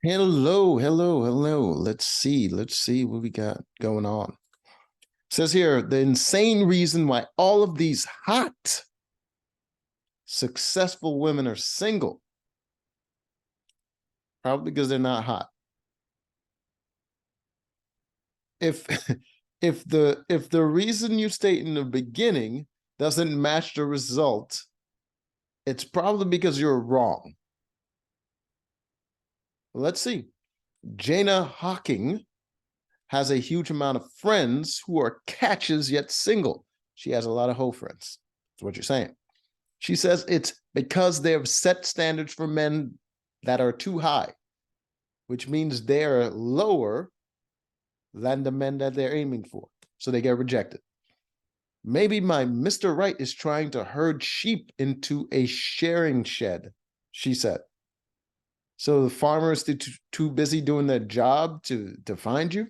Hello, hello, hello. Let's see what we got going on. It says here, the insane reason why all of these hot, successful women are single. Probably because they're not hot. If if the reason you state in the beginning doesn't match the result, it's probably because you're wrong. Let's see. Jana Hawking has a huge amount of friends who are catches yet single. She has a lot of hoe friends. That's what you're saying. She says it's because they have set standards for men that are too high, which means they're lower than the men that they're aiming for. So they get rejected. Maybe my Mr. Right is trying to herd sheep into a sharing shed, she said. So the farmer is too busy doing their job to find you.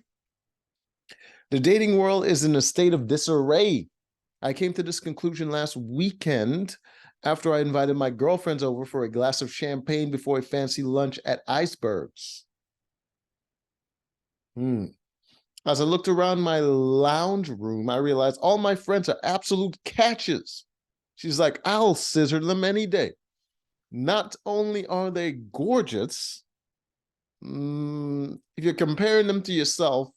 The dating world is in a state of disarray. I came to this conclusion last weekend after I invited my girlfriends over for a glass of champagne before a fancy lunch at Icebergs. As I looked around my lounge room, I realized all my friends are absolute catches. She's like, I'll scissor them any day. Not only are they gorgeous, if you're comparing them to yourself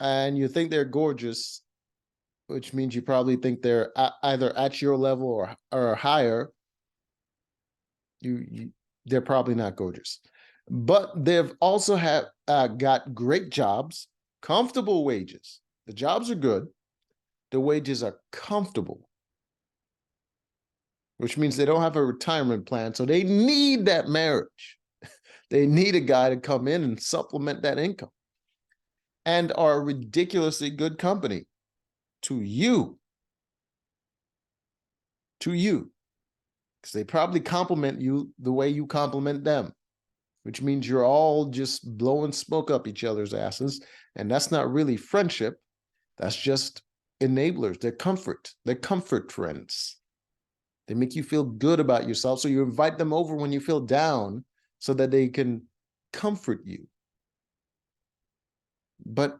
and you think they're gorgeous, which means you probably think they're either at your level or higher, they're probably not gorgeous. But they've also got great jobs, comfortable wages. The jobs are good. The wages are comfortable, which means they don't have a retirement plan. So they need that marriage. They need a guy to come in and supplement that income, and are ridiculously good company to you. Because they probably compliment you the way you compliment them, which means you're all just blowing smoke up each other's asses. And that's not really friendship. That's just enablers. They're comfort friends. They make you feel good about yourself. So you invite them over when you feel down so that they can comfort you. But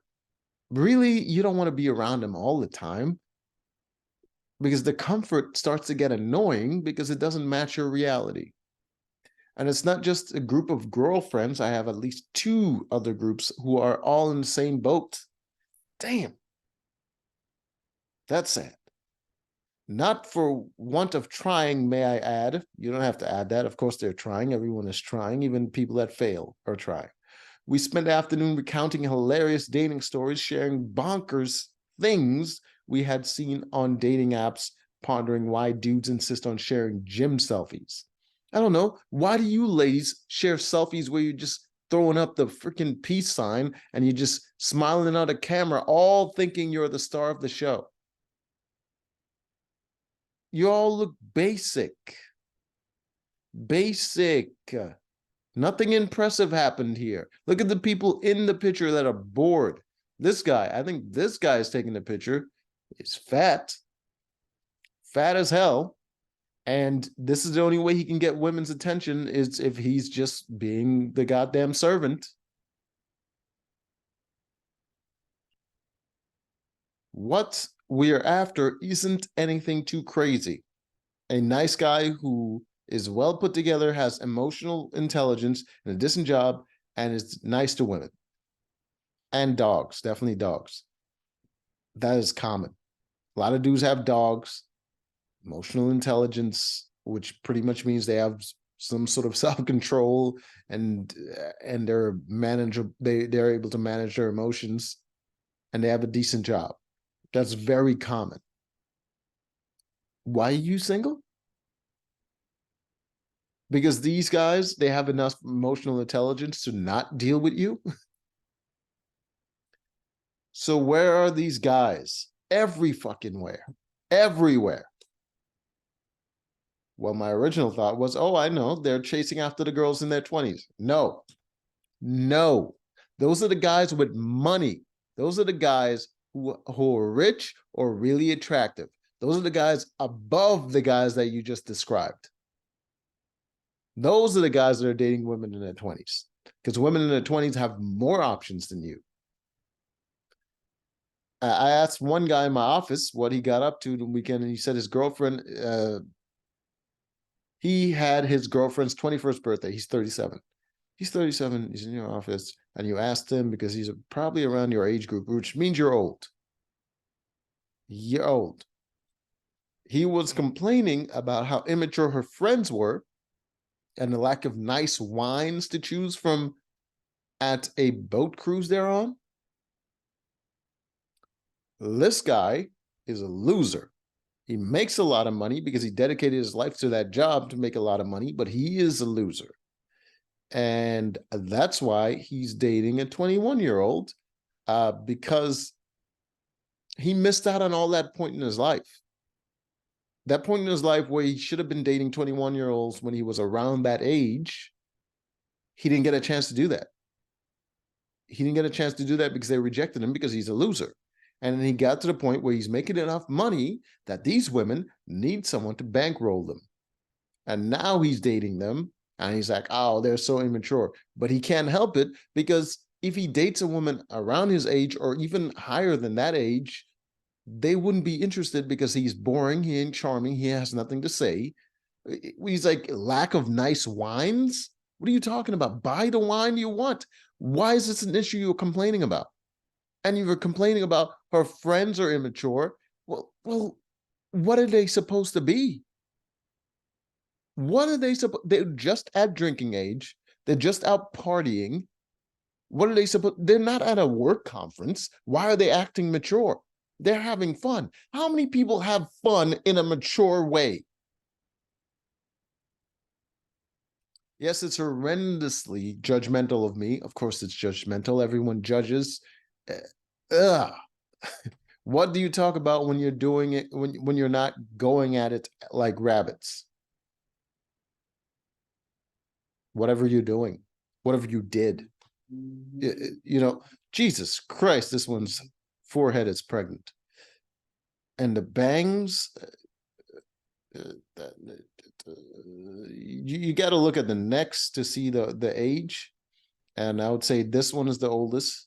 really, you don't want to be around them all the time, because the comfort starts to get annoying because it doesn't match your reality. And it's not just a group of girlfriends. I have at least 2 other groups who are all in the same boat. Damn. That's sad. Not for want of trying, may I add. You don't have to add that. Of course, they're trying. Everyone is trying. Even people that fail are trying. We spent the afternoon recounting hilarious dating stories, sharing bonkers things we had seen on dating apps, pondering why dudes insist on sharing gym selfies. I don't know. Why do you ladies share selfies where you're just throwing up the freaking peace sign and you're just smiling at a camera, all thinking you're the star of the show? You all look basic. Basic. Nothing impressive happened here. Look at the people in the picture that are bored. This guy, I think this guy is taking the picture, is fat. Fat as hell. And this is the only way he can get women's attention, is if he's just being the goddamn servant. What we are after isn't anything too crazy. A nice guy who is well put together, has emotional intelligence and a decent job, and is nice to women. And dogs, definitely dogs. That is common. A lot of dudes have dogs, emotional intelligence, which pretty much means they have some sort of self-control, and they're manageable. They're able to manage their emotions, and they have a decent job. That's very common. Why are you single? Because these guys, they have enough emotional intelligence to not deal with you. So where are these guys? Every fucking where. Everywhere. Well, my original thought was, oh, I know, they're chasing after the girls in their 20s. No. Those are the guys with money. Those are the guys who are rich or really attractive. Those are the guys above the guys that you just described. Those are the guys that are dating women in their 20s. because women in their 20s have more options than you. I asked one guy in my office what he got up to the weekend, and he said his girlfriend, he had his girlfriend's 21st birthday. He's 37. He's 37. He's in your office, and you asked him because he's probably around your age group, which means you're old. You're old. He was complaining about how immature her friends were and the lack of nice wines to choose from at a boat cruise they're on. This guy is a loser. He makes a lot of money because he dedicated his life to that job to make a lot of money, but he is a loser. And that's why he's dating a 21-year-old, because he missed out on all that point in his life. That point in his life where he should have been dating 21-year-olds when he was around that age, he didn't get a chance to do that. He didn't get a chance to do that because they rejected him because he's a loser. And then he got to the point where he's making enough money that these women need someone to bankroll them. And now he's dating them, and he's like, oh, they're so immature. But he can't help it, because if he dates a woman around his age or even higher than that age, they wouldn't be interested because he's boring, he ain't charming, he has nothing to say. He's like, lack of nice wines? What are you talking about? Buy the wine you want. Why is this an issue you're complaining about? And you were complaining about her friends are immature. Well, what are they supposed to be? What are they supposed? They're just at drinking age. They're just out partying. What are they supposed? They're not at a work conference. Why are they acting mature? They're having fun. How many people have fun in a mature way? Yes, it's horrendously judgmental of me. Of course, it's judgmental. Everyone judges. What do you talk about when you're doing it, when you're not going at it like rabbits? Whatever you're doing, whatever you did, you know, Jesus Christ, this one's forehead is pregnant. And the bangs, you got to look at the necks to see the age. And I would say this one is the oldest.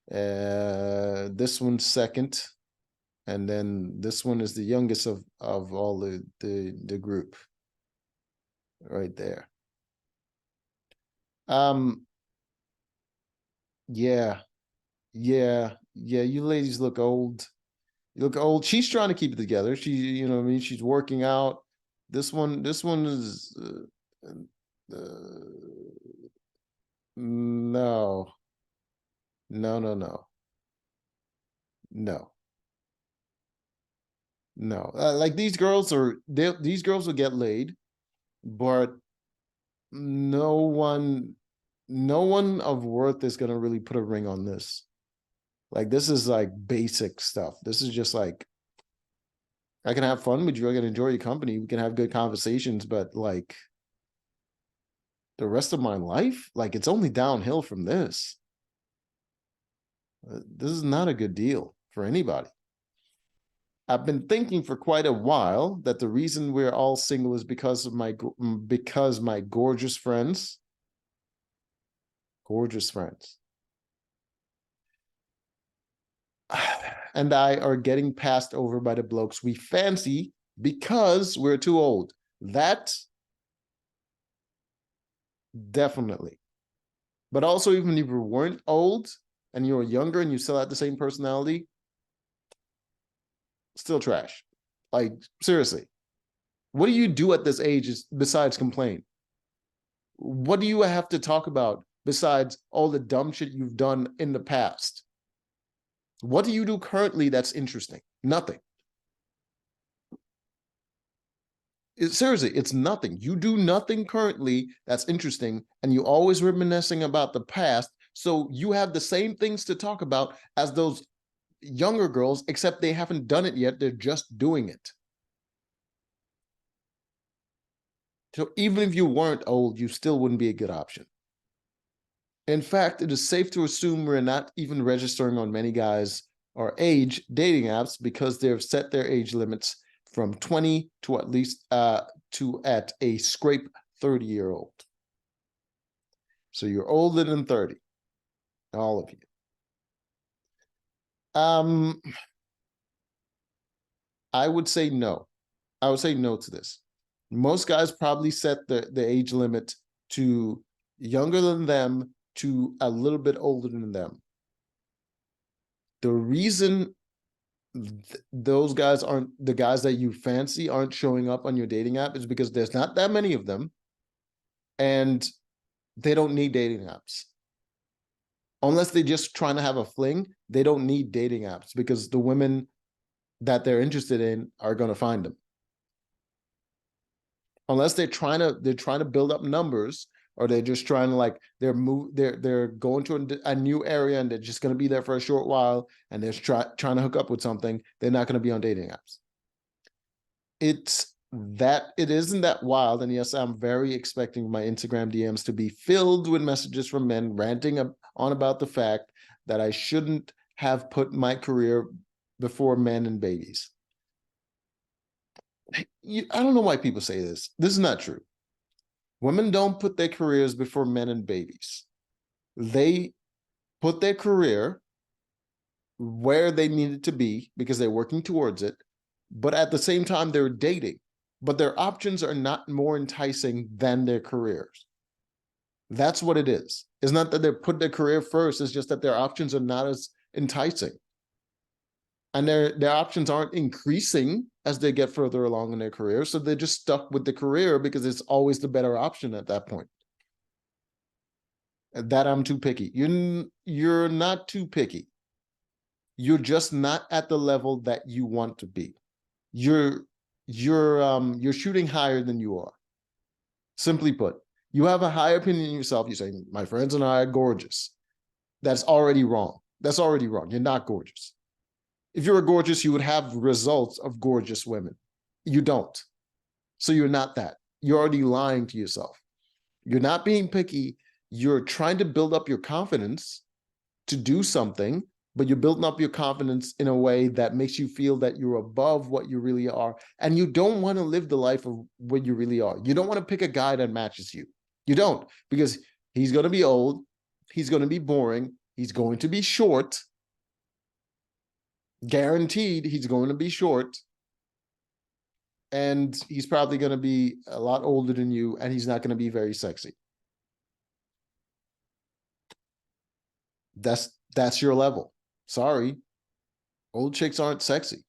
This one's second. And then this one is the youngest of all the group right there. Yeah, you ladies look old. You look old. She's trying to keep it together. She, you know what I mean? She's working out. This one is no. Like these girls will get laid, but no one of worth is going to really put a ring on this. Like, this is like basic stuff. This is just like, I can have fun with you. I can enjoy your company. We can have good conversations, but like the rest of my life, like it's only downhill from this. This is not a good deal for anybody. I've been thinking for quite a while that the reason we're all single is because my gorgeous friends, and I are getting passed over by the blokes we fancy because we're too old. That definitely. But also, even if you weren't old and you were younger and you still had the same personality, still trash. Like, seriously. What do you do at this age besides complain? What do you have to talk about besides all the dumb shit you've done in the past? What do you do currently that's interesting? Nothing. Seriously, it's nothing. You do nothing currently that's interesting, and you always reminiscing about the past. So you have the same things to talk about as those younger girls, except they haven't done it yet. They're just doing it. So even if you weren't old, you still wouldn't be a good option. In fact, it is safe to assume we're not even registering on many guys or age dating apps because they've set their age limits from 20 to at a scrape 30-year-old. So you're older than 30, all of you. I would say no. I would say no to this. Most guys probably set the age limit to younger than them to a little bit older than them. The reason those guys aren't the guys that you fancy aren't showing up on your dating app is because there's not that many of them and they don't need dating apps. Unless they're just trying to have a fling, they don't need dating apps because the women that they're interested in are going to find them. Unless they're trying to build up numbers, or they're just trying to like they're going to a new area and they're just going to be there for a short while and they're trying to hook up with something, they're not going to be on dating apps. It isn't that wild. And yes, I'm very expecting my Instagram DMs to be filled with messages from men ranting on about the fact that I shouldn't have put my career before men and babies. I don't know why people say this. This is not true. Women don't put their careers before men and babies. They put their career where they need it to be because they're working towards it. But at the same time, they're dating. But their options are not more enticing than their careers. That's what it is. It's not that they put their career first. It's just that their options are not as enticing. And their options aren't increasing as they get further along in their career. So they're just stuck with the career because it's always the better option at that point. That I'm too picky. You're not too picky. You're just not at the level that you want to be. You're shooting higher than you are. Simply put, you have a high opinion of yourself. You say, my friends and I are gorgeous. That's already wrong. That's already wrong. You're not gorgeous. If you were gorgeous, you would have results of gorgeous women. You don't. So you're not that. You're already lying to yourself. You're not being picky. You're trying to build up your confidence to do something, but you're building up your confidence in a way that makes you feel that you're above what you really are. And you don't want to live the life of what you really are. You don't want to pick a guy that matches you. You don't, because he's going to be old. He's going to be boring. He's going to be short. Guaranteed, he's going to be short. And he's probably going to be a lot older than you, and he's not going to be very sexy. That's your level. Sorry. Old chicks aren't sexy.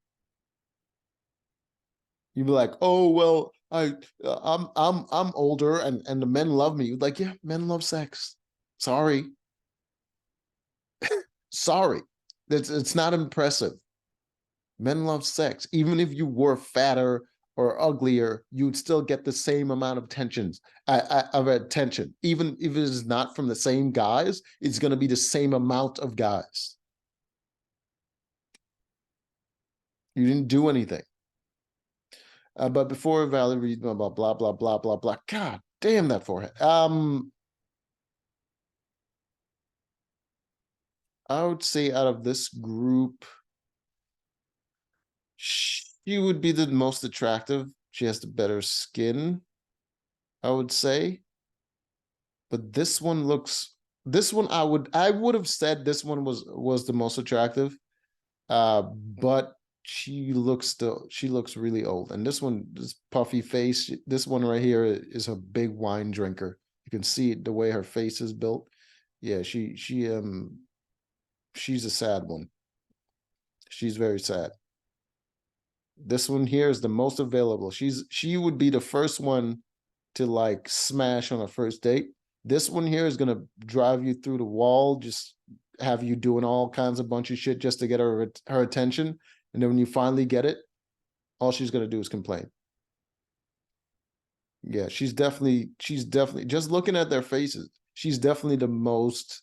You'd be like, oh well, I'm older and the men love me. You're like, yeah, men love sex. Sorry. Sorry. It's not impressive. Men love sex. Even if you were fatter or uglier, you'd still get the same amount of attention. Even if it is not from the same guys, it's going to be the same amount of guys. You didn't do anything. But before Valerie reads about blah, blah, blah, blah, blah. God damn that forehead. I would say out of this group, she would be the most attractive. She has the better skin, I would say. But this one I would have said this one was the most attractive. But she looks really old. And this puffy face, this one right here is a big wine drinker. You can see the way her face is built. Yeah, she's a sad one. She's very sad. This one here is the most available. She would be the first one to like smash on a first date. This one here is gonna drive you through the wall, just have you doing all kinds of bunch of shit just to get her attention. And then when you finally get it, all she's gonna do is complain. Yeah, she's definitely just looking at their faces. She's definitely the most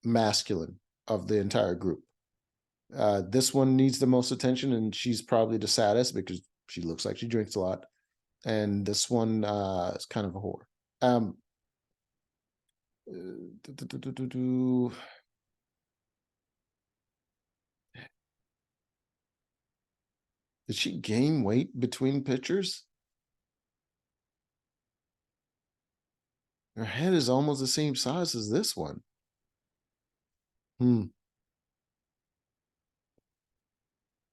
masculine of the entire group. This one needs the most attention, and she's probably the saddest because she looks like she drinks a lot. And this one is kind of a whore. Did she gain weight between pictures? Her head is almost the same size as this one. Hmm.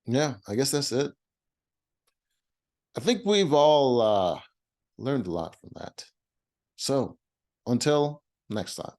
Yeah, I guess that's it. I think we've all learned a lot from that. So until next time.